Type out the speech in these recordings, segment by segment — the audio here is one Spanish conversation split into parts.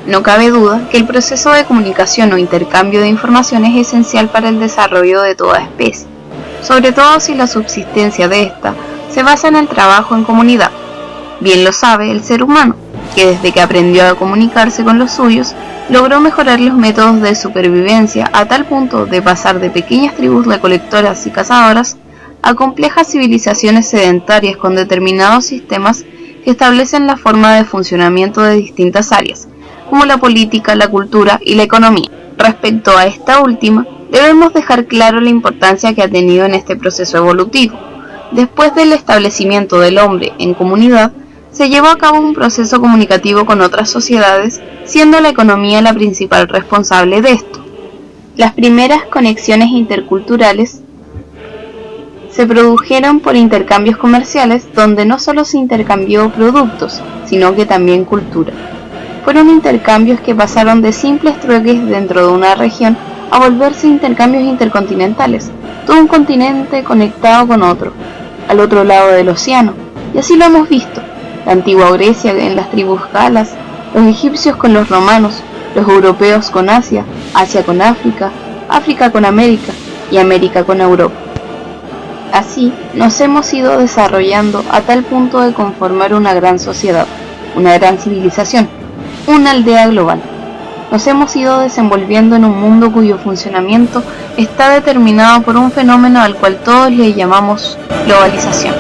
No cabe duda que el proceso de comunicación o intercambio de información es esencial para el desarrollo de toda especie, sobre todo si la subsistencia de ésta se basa en el trabajo en comunidad. Bien lo sabe el ser humano, que desde que aprendió a comunicarse con los suyos, logró mejorar los métodos de supervivencia a tal punto de pasar de pequeñas tribus recolectoras y cazadoras a complejas civilizaciones sedentarias con determinados sistemas que establecen la forma de funcionamiento de distintas áreas, como la política, la cultura y la economía. Respecto a esta última, debemos dejar claro la importancia que ha tenido en este proceso evolutivo. Después del establecimiento del hombre en comunidad, se llevó a cabo un proceso comunicativo con otras sociedades, siendo la economía la principal responsable de esto. Las primeras conexiones interculturales se produjeron por intercambios comerciales, donde no solo se intercambió productos, sino que también cultura. Fueron intercambios que pasaron de simples trueques dentro de una región a volverse intercambios intercontinentales, todo un continente conectado con otro, al otro lado del océano, y así lo hemos visto. La antigua Grecia en las tribus galas, los egipcios con los romanos, los europeos con Asia, Asia con África, África con América y América con Europa. Así nos hemos ido desarrollando a tal punto de conformar una gran sociedad, una gran civilización, una aldea global. Nos hemos ido desenvolviendo en un mundo cuyo funcionamiento está determinado por un fenómeno al cual todos le llamamos globalización.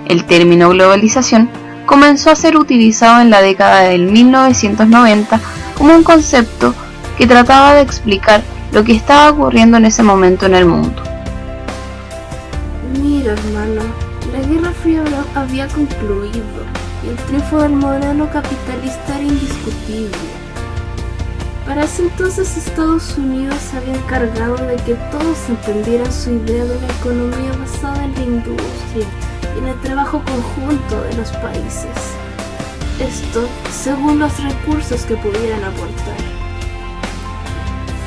El término globalización comenzó a ser utilizado en la década del 1990 como un concepto que trataba de explicar lo que estaba ocurriendo en ese momento en el mundo. Mira, hermano, la Guerra Fría había concluido y el triunfo del modelo capitalista era indiscutible. Para ese entonces Estados Unidos se había encargado de que todos entendieran su idea de una economía basada en la industria y en el trabajo conjunto de los países. Esto según los recursos que pudieran aportar.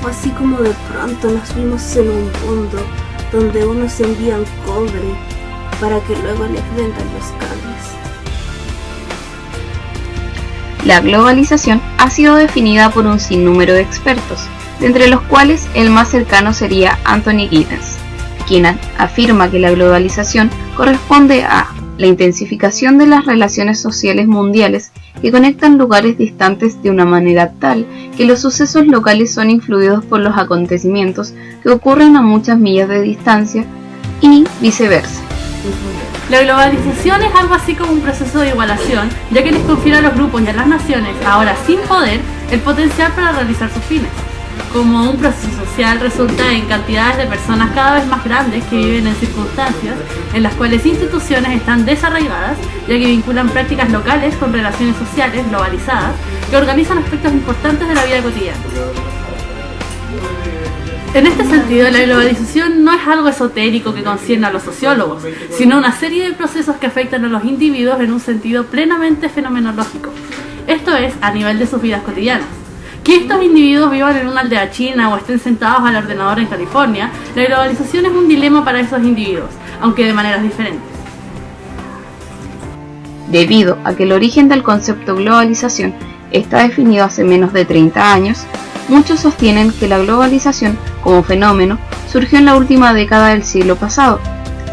Fue así como de pronto nos vimos en un mundo donde unos envían cobre para que luego les vendan los cables. La globalización ha sido definida por un sinnúmero de expertos, de entre los cuales el más cercano sería Anthony Giddens, quien afirma que la globalización corresponde a la intensificación de las relaciones sociales mundiales que conectan lugares distantes de una manera tal que los sucesos locales son influidos por los acontecimientos que ocurren a muchas millas de distancia y viceversa. La globalización es algo así como un proceso de igualación, ya que les confiere a los grupos y a las naciones, ahora sin poder, el potencial para realizar sus fines. Como un proceso social resulta en cantidades de personas cada vez más grandes que viven en circunstancias en las cuales instituciones están desarraigadas, ya que vinculan prácticas locales con relaciones sociales globalizadas que organizan aspectos importantes de la vida cotidiana. En este sentido, la globalización no es algo esotérico que concierne a los sociólogos, sino una serie de procesos que afectan a los individuos en un sentido plenamente fenomenológico, esto es, a nivel de sus vidas cotidianas. Que estos individuos vivan en una aldea china o estén sentados al ordenador en California, la globalización es un dilema para esos individuos, aunque de maneras diferentes. Debido a que el origen del concepto globalización está definido hace menos de 30 años, muchos sostienen que la globalización como fenómeno surgió en la última década del siglo pasado.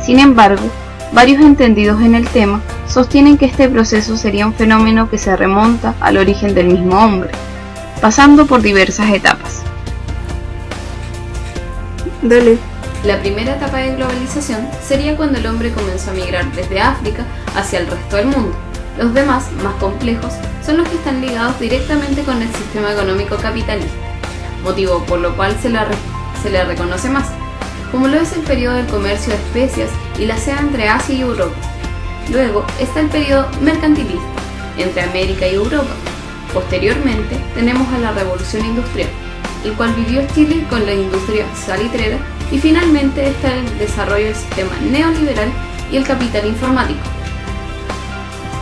Sin embargo, varios entendidos en el tema sostienen que este proceso sería un fenómeno que se remonta al origen del mismo hombre, pasando por diversas etapas. Dale. La primera etapa de globalización sería cuando el hombre comenzó a migrar desde África hacia el resto del mundo. Los demás, más complejos, son los que están ligados directamente con el sistema económico capitalista, motivo por lo cual se le reconoce más, como lo es el periodo del comercio de especias y la seda entre Asia y Europa. Luego está el periodo mercantilista, entre América y Europa. Posteriormente tenemos a la Revolución Industrial, el cual vivió Chile con la industria salitrera, y finalmente está el desarrollo del sistema neoliberal y el capital informático.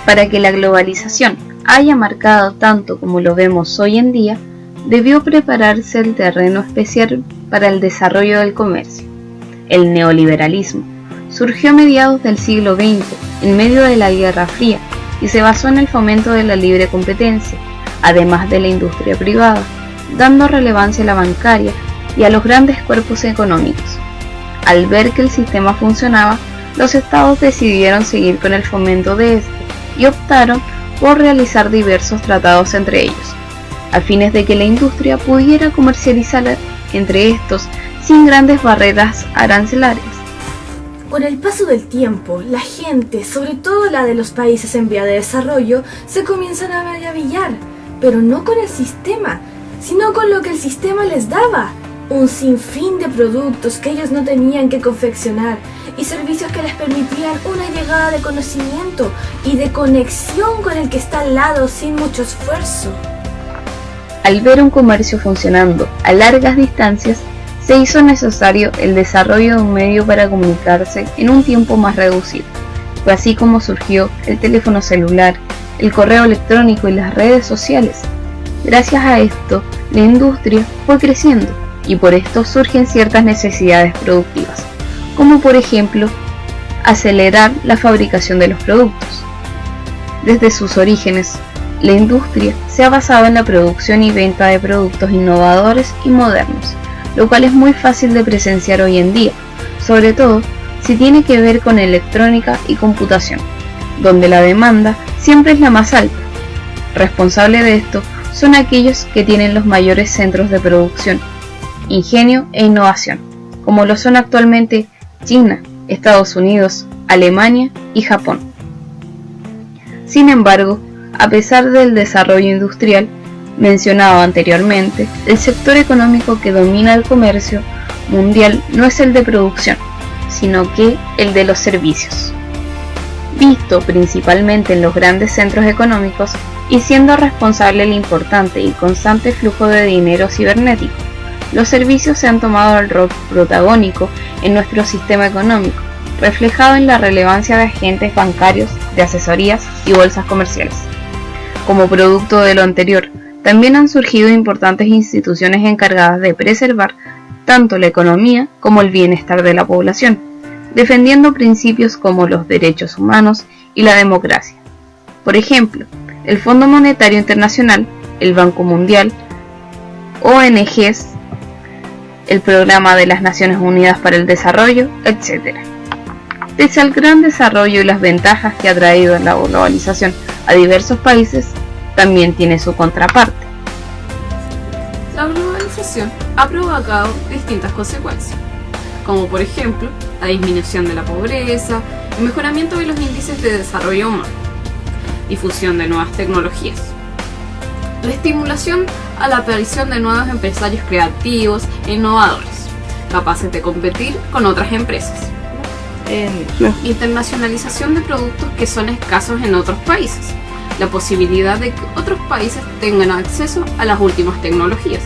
Para que la globalización haya marcado tanto como lo vemos hoy en día, debió prepararse el terreno especial para el desarrollo del comercio. el neoliberalismo. Surgió a mediados del siglo XX, en medio de la Guerra Fría, y se basó en el fomento de la libre competencia, además de la industria privada, dando relevancia a la bancaria y a los grandes cuerpos económicos. Al ver que el sistema funcionaba, los estados decidieron seguir con el fomento de este y optaron por realizar diversos tratados entre ellos, a fines de que la industria pudiera comercializar entre estos sin grandes barreras arancelarias. Con el paso del tiempo, la gente, sobre todo la de los países en vía de desarrollo, se comienzan a maravillar, pero no con el sistema, sino con lo que el sistema les daba. Un sinfín de productos que ellos no tenían que confeccionar y servicios que les permitían una llegada de conocimiento y de conexión con el que está al lado sin mucho esfuerzo. Al ver un comercio funcionando a largas distancias, se hizo necesario el desarrollo de un medio para comunicarse en un tiempo más reducido. Fue así como surgió el teléfono celular, el correo electrónico y las redes sociales. Gracias a esto, la industria fue creciendo y por esto surgen ciertas necesidades productivas, como por ejemplo, acelerar la fabricación de los productos. Desde sus orígenes, la industria se ha basado en la producción y venta de productos innovadores y modernos, lo cual es muy fácil de presenciar hoy en día, sobre todo si tiene que ver con electrónica y computación, donde la demanda siempre es la más alta. Responsable de esto son aquellos que tienen los mayores centros de producción, ingenio e innovación, como lo son actualmente China, Estados Unidos, Alemania y Japón. Sin embargo, a pesar del desarrollo industrial mencionado anteriormente, el sector económico que domina el comercio mundial no es el de producción, sino que el de los servicios. Visto principalmente en los grandes centros económicos y siendo responsable el importante y constante flujo de dinero cibernético, los servicios se han tomado el rol protagónico en nuestro sistema económico, reflejado en la relevancia de agentes bancarios, de asesorías y bolsas comerciales. Como producto de lo anterior, también han surgido importantes instituciones encargadas de preservar tanto la economía como el bienestar de la población, defendiendo principios como los derechos humanos y la democracia. Por ejemplo, el Fondo Monetario Internacional, el Banco Mundial, ONGs, el Programa de las Naciones Unidas para el Desarrollo, etc. Pese al gran desarrollo y las ventajas que ha traído la globalización a diversos países, también tiene su contraparte. La globalización ha provocado distintas consecuencias, como por ejemplo la disminución de la pobreza, el mejoramiento de los índices de desarrollo humano, difusión de nuevas tecnologías, la estimulación a la aparición de nuevos empresarios creativos e innovadores, capaces de competir con otras empresas, internacionalización de productos que son escasos en otros países, la posibilidad de que otros países tengan acceso a las últimas tecnologías,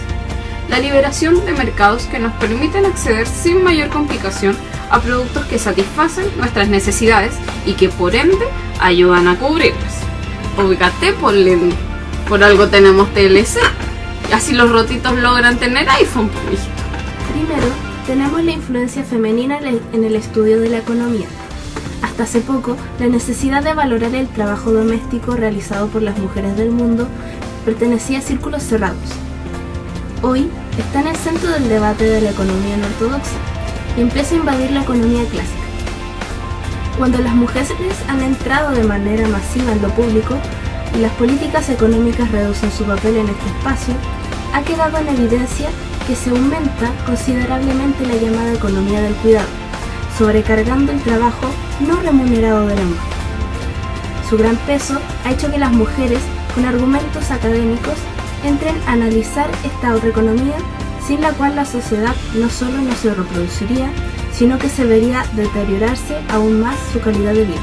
la liberación de mercados que nos permiten acceder sin mayor complicación a productos que satisfacen nuestras necesidades y que por ende ayudan a cubrirlas. Ubícate, por algo tenemos TLC, y así los rotitos logran tener iPhone. Primero, tenemos la influencia femenina en el estudio de la economía. Hasta hace poco, la necesidad de valorar el trabajo doméstico realizado por las mujeres del mundo pertenecía a círculos cerrados. Hoy está en el centro del debate de la economía no ortodoxa y empieza a invadir la economía clásica. Cuando las mujeres han entrado de manera masiva en lo público y las políticas económicas reducen su papel en este espacio, ha quedado en evidencia que se aumenta considerablemente la llamada economía del cuidado, sobrecargando el trabajo no remunerado de la mujer. Su gran peso ha hecho que las mujeres, con argumentos académicos, entren a analizar esta otra economía, sin la cual la sociedad no solo no se reproduciría, sino que se vería deteriorarse aún más su calidad de vida.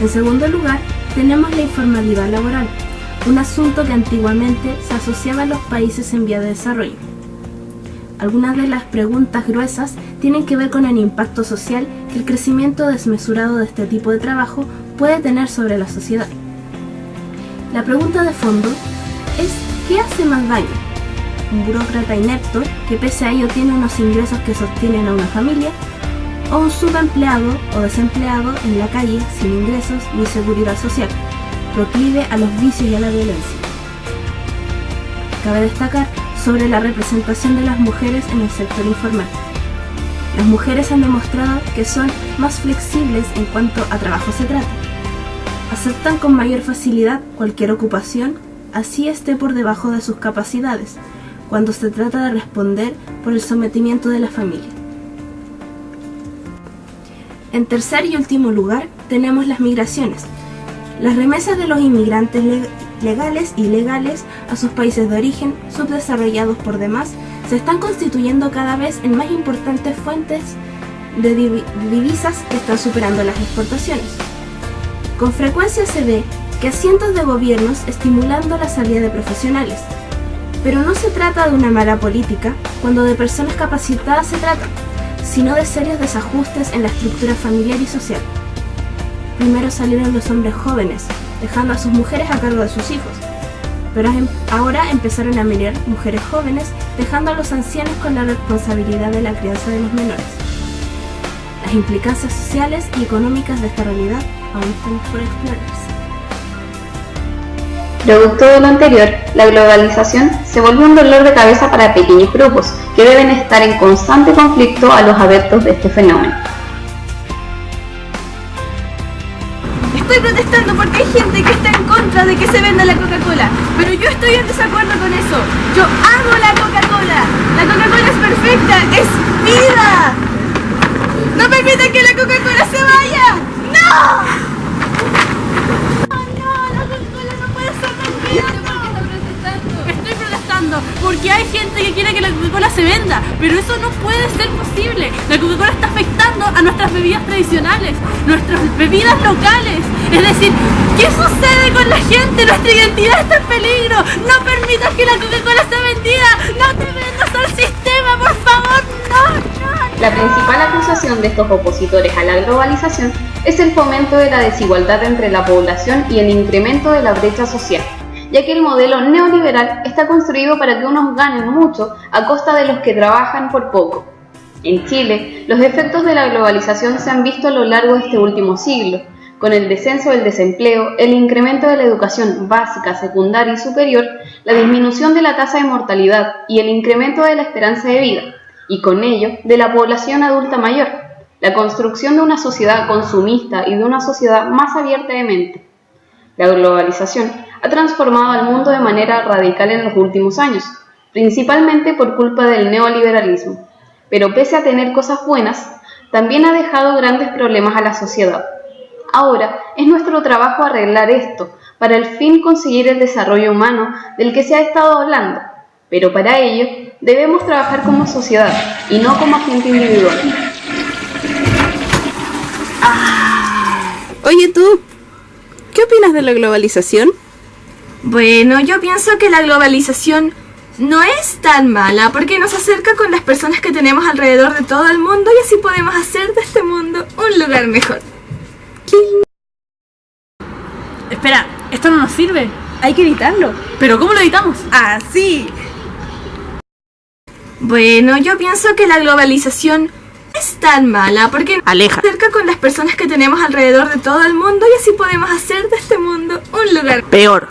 En segundo lugar, tenemos la informalidad laboral, un asunto que antiguamente se asociaba a los países en vía de desarrollo. Algunas de las preguntas gruesas tienen que ver con el impacto social que el crecimiento desmesurado de este tipo de trabajo puede tener sobre la sociedad. La pregunta de fondo es: ¿qué hace más daño? un burócrata inepto que pese a ello tiene unos ingresos que sostienen a una familia, o un subempleado o desempleado en la calle sin ingresos ni seguridad social, proclive a los vicios y a la violencia. Cabe destacar sobre la representación de las mujeres en el sector informal. Las mujeres han demostrado que son más flexibles en cuanto a trabajo se trata. Aceptan con mayor facilidad cualquier ocupación, así esté por debajo de sus capacidades, cuando se trata de responder por el sometimiento de la familia. En tercer y último lugar, tenemos las migraciones. Las remesas de los inmigrantes legales y ilegales a sus países de origen, subdesarrollados por demás, se están constituyendo cada vez en más importantes fuentes de divisas que están superando las exportaciones. Con frecuencia se ve que a cientos de gobiernos estimulando la salida de profesionales, pero no se trata de una mala política cuando de personas capacitadas se trata, sino de serios desajustes en la estructura familiar y social. Primero salieron los hombres jóvenes, dejando a sus mujeres a cargo de sus hijos, pero ahora empezaron a migrar mujeres jóvenes, dejando a los ancianos con la responsabilidad de la crianza de los menores. Las implicancias sociales y económicas de esta realidad aún están por explorarse. Producto de lo anterior, la globalización se volvió un dolor de cabeza para pequeños grupos que deben estar en constante conflicto a los adeptos de este fenómeno. Estoy protestando porque hay gente que está en contra de que se venda la Coca-Cola, pero yo estoy en desacuerdo con eso. Yo amo la Coca-Cola. La Coca-Cola es perfecta, es vida. ¡No permitan que la Coca-Cola se vaya! ¡No! Porque hay gente que quiere que la Coca-Cola se venda, pero eso no puede ser posible. La Coca-Cola está afectando a nuestras bebidas tradicionales, nuestras bebidas locales. Es decir, ¿qué sucede con la gente? Nuestra identidad está en peligro. No permitas que la Coca-Cola sea vendida. No te vendas al sistema, por favor. No. La principal acusación de estos opositores a la globalización es el fomento de la desigualdad entre la población y el incremento de la brecha social, ya que el modelo neoliberal está construido para que unos ganen mucho a costa de los que trabajan por poco. En Chile, los efectos de la globalización se han visto a lo largo de este último siglo, con el descenso del desempleo, el incremento de la educación básica, secundaria y superior, la disminución de la tasa de mortalidad y el incremento de la esperanza de vida, y con ello de la población adulta mayor, la construcción de una sociedad consumista y de una sociedad más abierta de mente. La globalización ha transformado al mundo de manera radical en los últimos años, principalmente por culpa del neoliberalismo, pero pese a tener cosas buenas, también ha dejado grandes problemas a la sociedad. Ahora es nuestro trabajo arreglar esto, para al fin conseguir el desarrollo humano del que se ha estado hablando, pero para ello debemos trabajar como sociedad y no como agente individual. Oye tú, ¿qué opinas de la globalización? Bueno, yo pienso que la globalización no es tan mala porque nos acerca con las personas que tenemos alrededor de todo el mundo y así podemos hacer de este mundo un lugar mejor. Espera, esto no nos sirve. Hay que editarlo. ¿Pero cómo lo editamos? Así. Bueno, yo pienso que la globalización no es tan mala porque nos acerca con las personas que tenemos alrededor de todo el mundo y así podemos hacer de este mundo un lugar peor.